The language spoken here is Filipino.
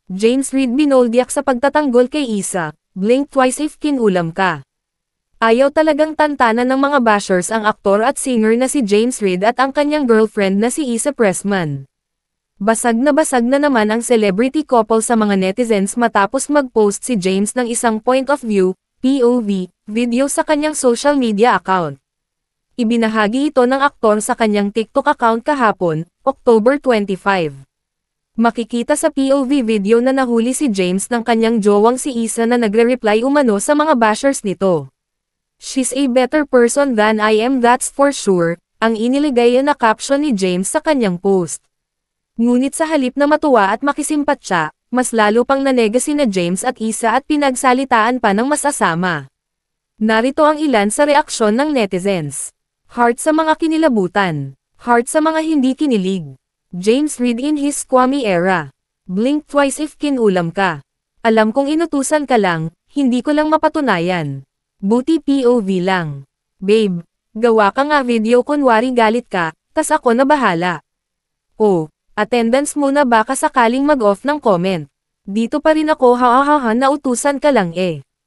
James Reid binoldiak sa pagtatanggol kay Isa, blink twice if kinulam ka. Ayaw talagang tantanan ng mga bashers ang aktor at singer na si James Reid at ang kanyang girlfriend na si Isa Pressman. Basag na naman ang celebrity couple sa mga netizens matapos mag-post si James ng isang point of view, POV, video sa kanyang social media account. Ibinahagi ito ng aktor sa kanyang TikTok account kahapon, October 25. Makikita sa POV video na nahuli si James ng kanyang jowang si Isa na nagre-reply umano sa mga bashers nito. "She's a better person than I am, that's for sure," ang iniligay na caption ni James sa kanyang post. Ngunit sa halip na matuwa at makisimpatya, mas lalo pang nanega sina James at Isa at pinagsalitaan pa ng masasama. Narito ang ilan sa reaksyon ng netizens. Heart sa mga kinilabutan. Heart sa mga hindi kinilig. James Reid in his squammy era. Blink twice if kinulam ka. Alam kong inutusan ka lang, hindi ko lang mapatunayan. Buti POV lang. Babe, gawa ka nga video kunwari galit ka, tas ako na bahala. Oh, attendance muna baka sakaling mag-off ng comment. Dito pa rin ako, ha na utusan ka lang eh.